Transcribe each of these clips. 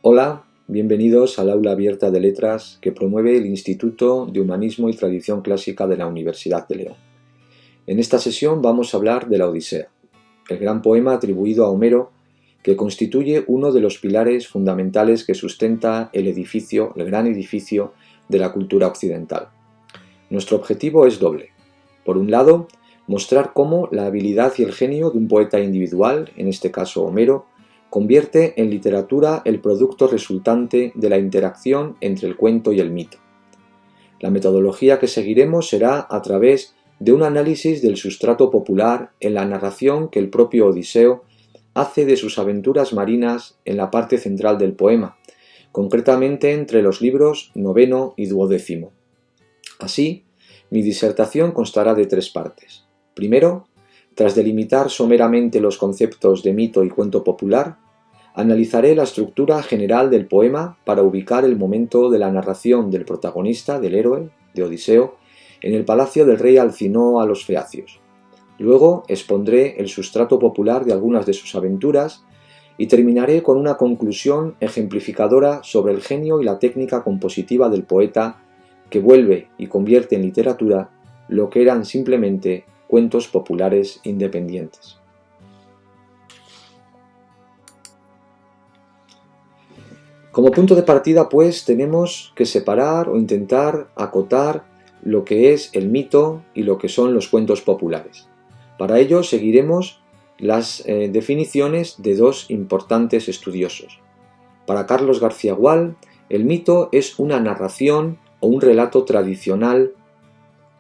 Hola, bienvenidos al aula abierta de letras que promueve el Instituto de Humanismo y Tradición Clásica de la Universidad de León. En esta sesión vamos a hablar de la Odisea, el gran poema atribuido a Homero que constituye uno de los pilares fundamentales que sustenta el gran edificio de la cultura occidental. Nuestro objetivo es doble. Por un lado, mostrar cómo la habilidad y el genio de un poeta individual, en este caso Homero, convierte en literatura el producto resultante de la interacción entre el cuento y el mito. La metodología que seguiremos será a través de un análisis del sustrato popular en la narración que el propio Odiseo hace de sus aventuras marinas en la parte central del poema, concretamente entre los libros 9 y 12. Así, mi disertación constará de 3 partes. Primero, tras delimitar someramente los conceptos de mito y cuento popular, analizaré la estructura general del poema para ubicar el momento de la narración del protagonista, del héroe, de Odiseo, en el palacio del rey Alcinoo a los Feacios. Luego expondré el sustrato popular de algunas de sus aventuras y terminaré con una conclusión ejemplificadora sobre el genio y la técnica compositiva del poeta que vuelve y convierte en literatura lo que eran simplemente cuentos populares independientes. Como punto de partida, pues, tenemos que separar o intentar acotar lo que es el mito y lo que son los cuentos populares. Para ello seguiremos las definiciones de 2 importantes estudiosos. Para Carlos García Gual, el mito es una narración o un relato tradicional,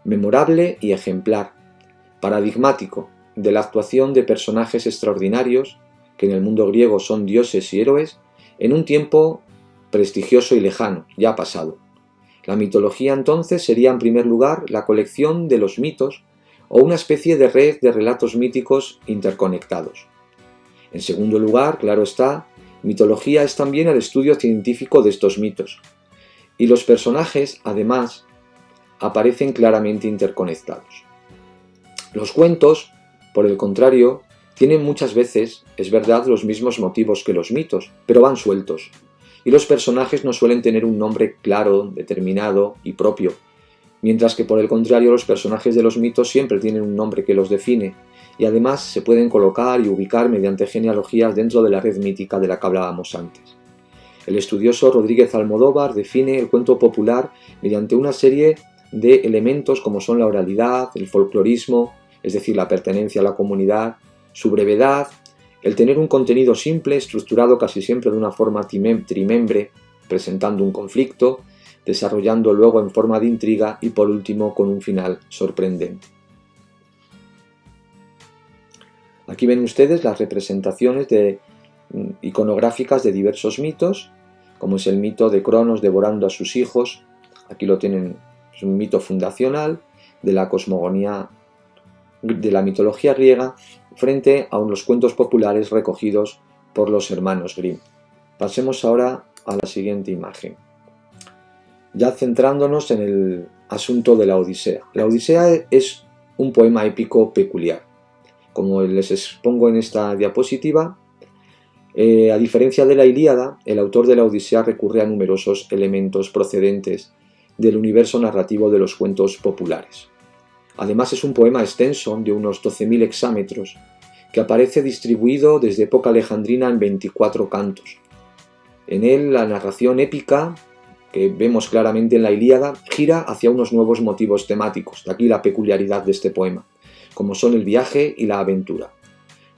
memorable y ejemplar, paradigmático de la actuación de personajes extraordinarios, que en el mundo griego son dioses y héroes, en un tiempo prestigioso y lejano, ya pasado. La mitología entonces sería en primer lugar la colección de los mitos o una especie de red de relatos míticos interconectados. En segundo lugar, claro está, mitología es también el estudio científico de estos mitos. Y los personajes, además, aparecen claramente interconectados. Los cuentos, por el contrario, tienen muchas veces, es verdad, los mismos motivos que los mitos, pero van sueltos. Y los personajes no suelen tener un nombre claro, determinado y propio, mientras que por el contrario los personajes de los mitos siempre tienen un nombre que los define, y además se pueden colocar y ubicar mediante genealogías dentro de la red mítica de la que hablábamos antes. El estudioso Rodríguez Almodóvar define el cuento popular mediante una serie de elementos como son la oralidad, el folclorismo, es decir, la pertenencia a la comunidad, su brevedad, el tener un contenido simple, estructurado casi siempre de una forma trimembre, presentando un conflicto, desarrollando luego en forma de intriga y por último con un final sorprendente. Aquí ven ustedes las representaciones iconográficas de diversos mitos, como es el mito de Cronos devorando a sus hijos, aquí lo tienen, es un mito fundacional de la cosmogonía de la mitología griega frente a los cuentos populares recogidos por los hermanos Grimm. Pasemos ahora a la siguiente imagen. Ya centrándonos en el asunto de la Odisea. La Odisea es un poema épico peculiar. Como les expongo en esta diapositiva, a diferencia de la Ilíada, el autor de la Odisea recurre a numerosos elementos procedentes del universo narrativo de los cuentos populares. Además es un poema extenso de unos 12.000 hexámetros que aparece distribuido desde época alejandrina en 24 cantos. En él la narración épica, que vemos claramente en la Ilíada, gira hacia unos nuevos motivos temáticos, de aquí la peculiaridad de este poema, como son el viaje y la aventura.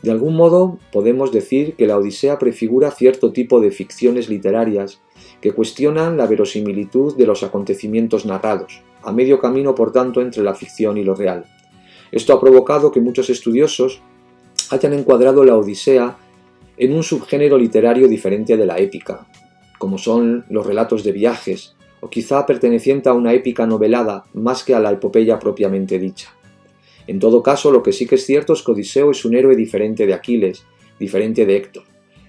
De algún modo podemos decir que la Odisea prefigura cierto tipo de ficciones literarias que cuestionan la verosimilitud de los acontecimientos narrados, a medio camino por tanto entre la ficción y lo real. Esto ha provocado que muchos estudiosos hayan encuadrado la Odisea en un subgénero literario diferente de la épica, como son los relatos de viajes, o quizá perteneciente a una épica novelada más que a la epopeya propiamente dicha. En todo caso, lo que sí que es cierto es que Odiseo es un héroe diferente de Aquiles, diferente de Héctor.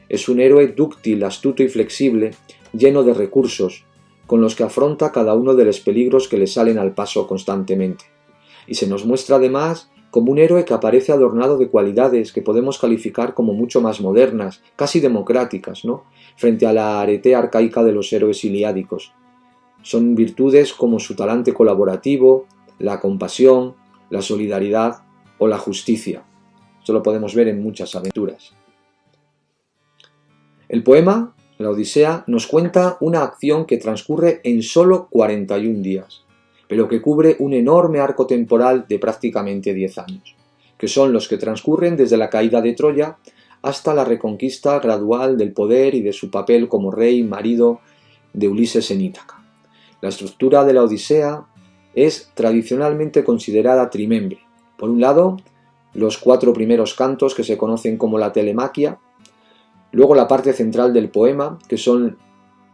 Es un héroe dúctil, astuto y flexible, lleno de recursos, con los que afronta cada uno de los peligros que le salen al paso constantemente. Y se nos muestra además como un héroe que aparece adornado de cualidades que podemos calificar como mucho más modernas, casi democráticas, ¿no?, frente a la arete arcaica de los héroes iliádicos. Son virtudes como su talante colaborativo, la compasión, la solidaridad o la justicia. Esto lo podemos ver en muchas aventuras. El poema, la Odisea, nos cuenta una acción que transcurre en solo 41 días, pero que cubre un enorme arco temporal de prácticamente 10 años, que son los que transcurren desde la caída de Troya hasta la reconquista gradual del poder y de su papel como rey y marido de Ulises en Ítaca. La estructura de la Odisea es tradicionalmente considerada trimembre. Por un lado, los 4 primeros cantos que se conocen como la telemaquia, luego la parte central del poema, que son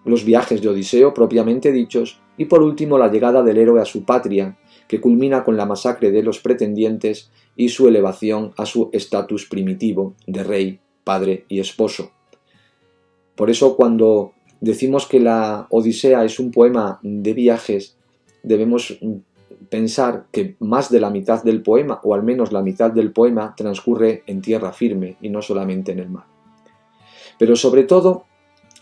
los viajes de Odiseo propiamente dichos, y por último la llegada del héroe a su patria, que culmina con la masacre de los pretendientes y su elevación a su estatus primitivo de rey, padre y esposo. Por eso cuando decimos que la Odisea es un poema de viajes, debemos pensar que más de la mitad del poema, o al menos la mitad del poema, transcurre en tierra firme y no solamente en el mar. Pero sobre todo,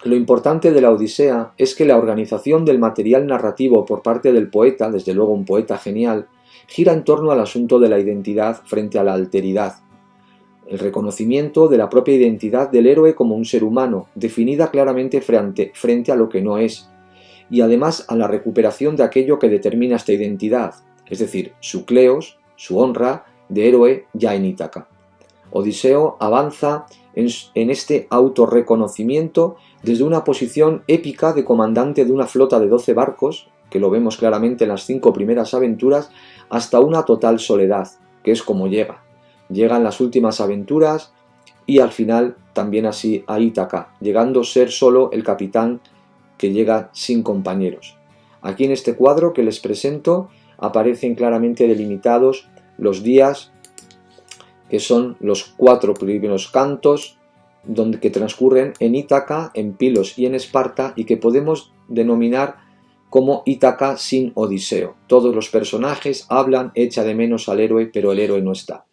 lo importante de la Odisea es que la organización del material narrativo por parte del poeta, desde luego un poeta genial, gira en torno al asunto de la identidad frente a la alteridad, el reconocimiento de la propia identidad del héroe como un ser humano, definida claramente frente a lo que no es, y además a la recuperación de aquello que determina esta identidad, es decir, su kleos, su honra de héroe ya en Ítaca. Odiseo avanza en este autorreconocimiento desde una posición épica de comandante de una flota de 12 barcos, que lo vemos claramente en las 5 primeras aventuras, hasta una total soledad, que es como llega. Llegan las últimas aventuras y al final también así a Ítaca, llegando a ser solo el capitán que llega sin compañeros. Aquí en este cuadro que les presento aparecen claramente delimitados los días, que son los 4 primeros cantos que transcurren en Ítaca, en Pilos y en Esparta, y que podemos denominar como Ítaca sin Odiseo. Todos los personajes hablan, echa de menos al héroe, pero el héroe no está.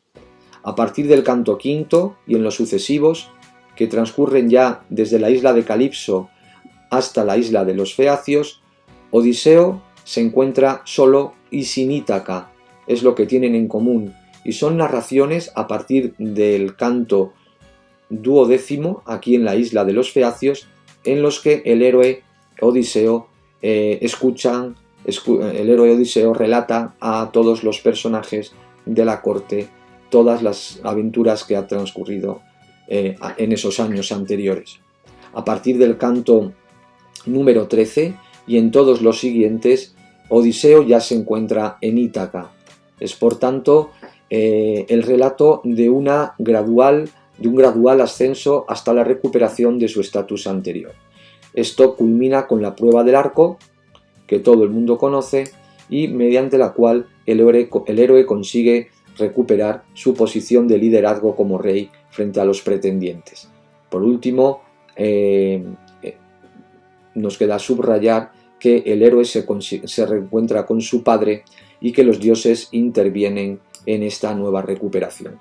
A partir del canto quinto y en los sucesivos, que transcurren ya desde la isla de Calipso hasta la isla de los Feacios, Odiseo se encuentra solo y sin Ítaca, es lo que tienen en común, y son narraciones a partir del canto 12º, aquí en la isla de los Feacios, en los que el héroe Odiseo relata a todos los personajes de la corte todas las aventuras que ha transcurrido en esos años anteriores. A partir del canto número 13 y en todos los siguientes, Odiseo ya se encuentra en Ítaca. Es por tanto el relato de un gradual ascenso hasta la recuperación de su estatus anterior. Esto culmina con la prueba del arco, que todo el mundo conoce, y mediante la cual el héroe consigue recuperar su posición de liderazgo como rey frente a los pretendientes. Por último, nos queda subrayar que el héroe se reencuentra con su padre y que los dioses intervienen en esta nueva recuperación.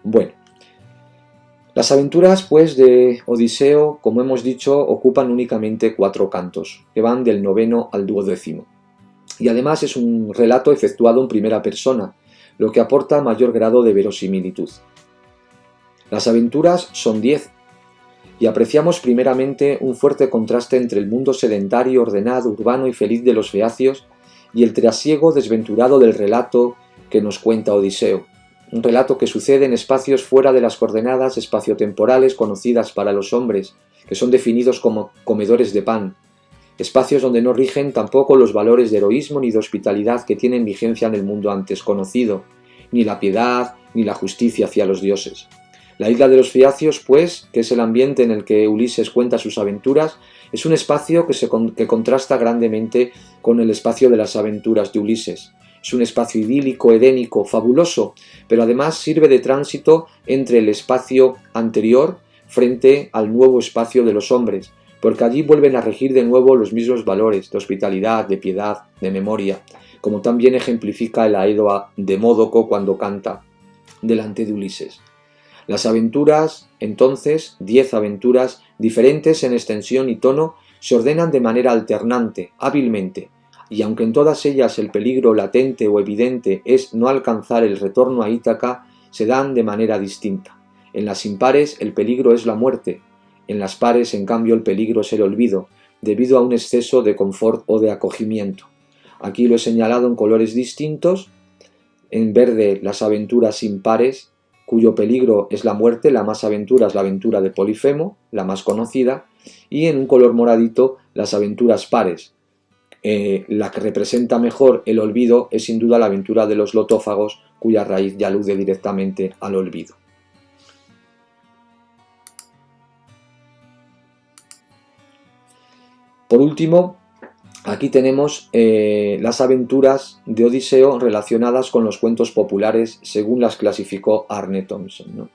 Bueno, las aventuras pues de Odiseo, como hemos dicho, ocupan únicamente 4 cantos, que van del 9º al 12º. Y además es un relato efectuado en primera persona, lo que aporta mayor grado de verosimilitud. Las aventuras son 10, y apreciamos primeramente un fuerte contraste entre el mundo sedentario, ordenado, urbano y feliz de los feacios y el trasiego desventurado del relato que nos cuenta Odiseo. Un relato que sucede en espacios fuera de las coordenadas espaciotemporales conocidas para los hombres, que son definidos como comedores de pan, espacios donde no rigen tampoco los valores de heroísmo ni de hospitalidad que tienen vigencia en el mundo antes conocido, ni la piedad ni la justicia hacia los dioses. La isla de los Feacios, pues, que es el ambiente en el que Ulises cuenta sus aventuras, es un espacio que contrasta grandemente con el espacio de las aventuras de Ulises. Es un espacio idílico, edénico, fabuloso, pero además sirve de tránsito entre el espacio anterior, frente al nuevo espacio de los hombres, porque allí vuelven a regir de nuevo los mismos valores de hospitalidad, de piedad, de memoria, como también ejemplifica el Aedo de Módoco cuando canta delante de Ulises. Las aventuras, entonces, 10 aventuras, diferentes en extensión y tono, se ordenan de manera alternante, hábilmente, y aunque en todas ellas el peligro latente o evidente es no alcanzar el retorno a Ítaca, se dan de manera distinta. En las impares el peligro es la muerte, en las pares en cambio el peligro es el olvido, debido a un exceso de confort o de acogimiento. Aquí lo he señalado en colores distintos, en verde las aventuras impares, cuyo peligro es la muerte, la más aventura es la aventura de Polifemo, la más conocida, y en un color moradito las aventuras pares. La que representa mejor el olvido es sin duda la aventura de los lotófagos, cuya raíz ya alude directamente al olvido. Por último, aquí tenemos las aventuras de Odiseo relacionadas con los cuentos populares según las clasificó Arne Thompson, ¿no?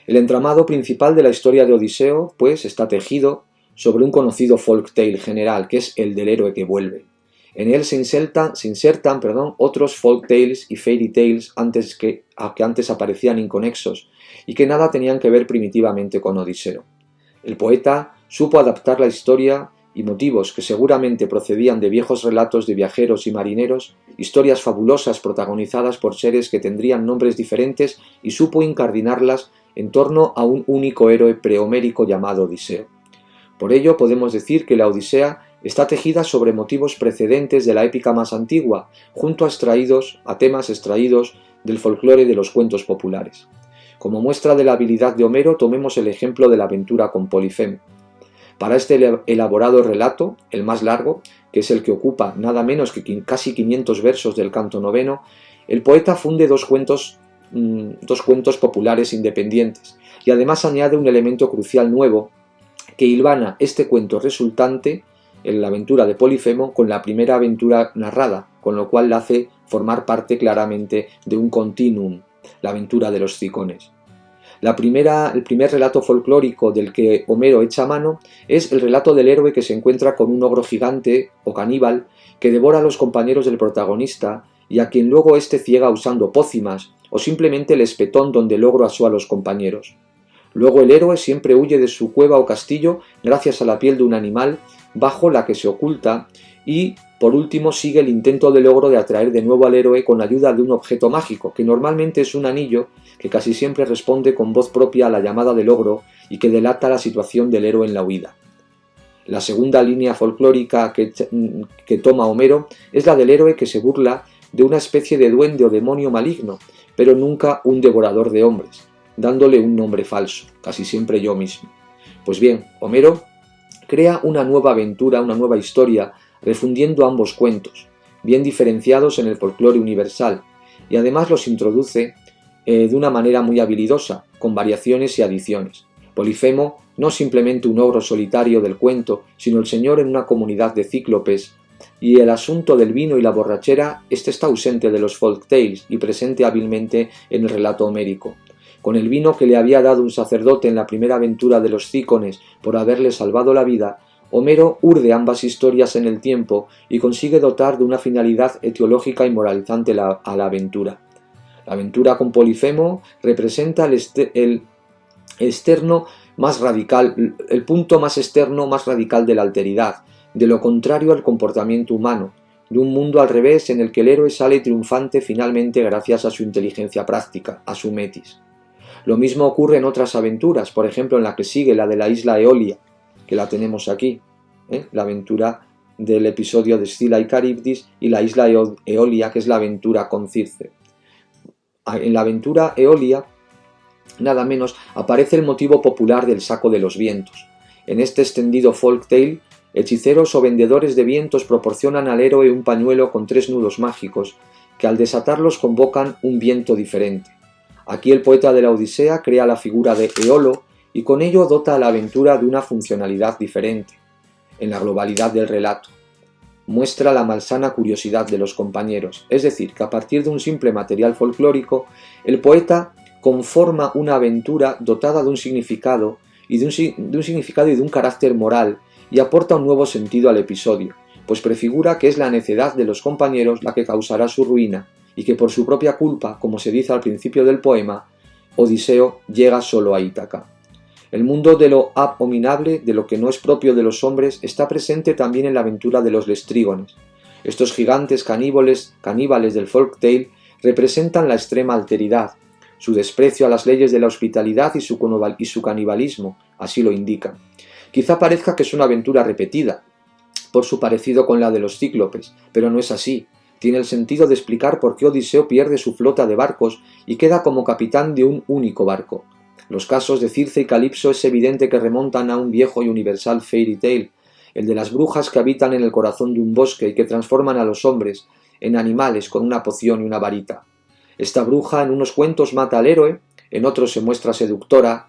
El entramado principal de la historia de Odiseo, pues, está tejido sobre un conocido folktale general, que es el del héroe que vuelve. En él se insertan otros folktales y fairy tales que antes aparecían inconexos y que nada tenían que ver primitivamente con Odiseo. El poeta supo adaptar la historia y motivos que seguramente procedían de viejos relatos de viajeros y marineros, historias fabulosas protagonizadas por seres que tendrían nombres diferentes, y supo incardinarlas en torno a un único héroe prehomérico llamado Odiseo. Por ello podemos decir que la Odisea está tejida sobre motivos precedentes de la épica más antigua, junto a temas extraídos del folclore de los cuentos populares. Como muestra de la habilidad de Homero, tomemos el ejemplo de la aventura con Polifemo. Para este elaborado relato, el más largo, que es el que ocupa nada menos que casi 500 versos del canto noveno, el poeta funde dos cuentos populares independientes, y además añade un elemento crucial nuevo que hilvana este cuento resultante, en la aventura de Polifemo, con la primera aventura narrada, con lo cual la hace formar parte claramente de un continuum, la aventura de los Cicones. El primer relato folclórico del que Homero echa mano es el relato del héroe que se encuentra con un ogro gigante o caníbal que devora a los compañeros del protagonista y a quien luego éste ciega usando pócimas o simplemente el espetón donde el ogro asó a los compañeros. Luego el héroe siempre huye de su cueva o castillo gracias a la piel de un animal bajo la que se oculta y, por último, sigue el intento del ogro de atraer de nuevo al héroe con ayuda de un objeto mágico, que normalmente es un anillo que casi siempre responde con voz propia a la llamada del ogro y que delata la situación del héroe en la huida. La segunda línea folclórica que toma Homero es la del héroe que se burla de una especie de duende o demonio maligno, pero nunca un devorador de hombres, dándole un nombre falso, casi siempre yo mismo. Pues bien, Homero crea una nueva aventura, una nueva historia, refundiendo ambos cuentos, bien diferenciados en el folclore universal, y además los introduce de una manera muy habilidosa, con variaciones y adiciones. Polifemo, no simplemente un ogro solitario del cuento, sino el señor en una comunidad de cíclopes, y el asunto del vino y la borrachera, está ausente de los folktales y presente hábilmente en el relato homérico. Con el vino que le había dado un sacerdote en la primera aventura de los Cícones por haberle salvado la vida, Homero urde ambas historias en el tiempo y consigue dotar de una finalidad etiológica y moralizante a la aventura. La aventura con Polifemo representa el punto más externo, más radical de la alteridad, de lo contrario al comportamiento humano, de un mundo al revés en el que el héroe sale triunfante finalmente gracias a su inteligencia práctica, a su metis. Lo mismo ocurre en otras aventuras, por ejemplo en la que sigue, la de la isla Eolia, que la tenemos aquí, la aventura del episodio de Scylla y Charybdis, y la isla Eolia, que es la aventura con Circe. En la aventura Eolia, nada menos, aparece el motivo popular del saco de los vientos. En este extendido folktale, hechiceros o vendedores de vientos proporcionan al héroe un pañuelo con 3 nudos mágicos, que al desatarlos convocan un viento diferente. Aquí el poeta de la Odisea crea la figura de Eolo y con ello dota a la aventura de una funcionalidad diferente, en la globalidad del relato. Muestra la malsana curiosidad de los compañeros, es decir, que a partir de un simple material folclórico, el poeta conforma una aventura dotada de un significado y de un carácter moral, y aporta un nuevo sentido al episodio, pues prefigura que es la necedad de los compañeros la que causará su ruina, y que por su propia culpa, como se dice al principio del poema, Odiseo llega solo a Ítaca. El mundo de lo abominable, de lo que no es propio de los hombres, está presente también en la aventura de los lestrígones. Estos gigantes caníbales del folktale representan la extrema alteridad, su desprecio a las leyes de la hospitalidad y su canibalismo, así lo indican. Quizá parezca que es una aventura repetida, por su parecido con la de los cíclopes, pero no es así. Tiene el sentido de explicar por qué Odiseo pierde su flota de barcos y queda como capitán de un único barco. Los casos de Circe y Calipso es evidente que remontan a un viejo y universal fairy tale, el de las brujas que habitan en el corazón de un bosque y que transforman a los hombres en animales con una poción y una varita. Esta bruja en unos cuentos mata al héroe, en otros se muestra seductora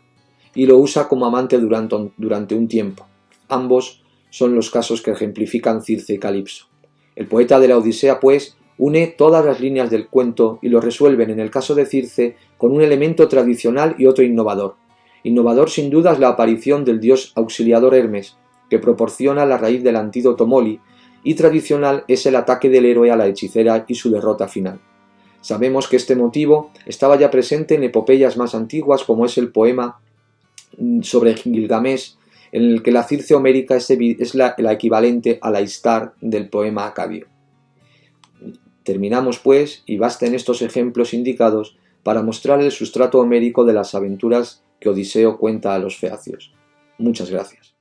y lo usa como amante durante un tiempo. Ambos son los casos que ejemplifican Circe y Calipso. El poeta de la Odisea, pues, une todas las líneas del cuento y lo resuelven, en el caso de Circe, con un elemento tradicional y otro innovador. Innovador sin duda es la aparición del dios auxiliador Hermes, que proporciona la raíz del antídoto Moli, y tradicional es el ataque del héroe a la hechicera y su derrota final. Sabemos que este motivo estaba ya presente en epopeyas más antiguas, como es el poema sobre Gilgamesh, en el que la Circe homérica es la equivalente a la Istar del poema acadio. Terminamos pues, y basten estos ejemplos indicados para mostrar el sustrato homérico de las aventuras que Odiseo cuenta a los feacios. Muchas gracias.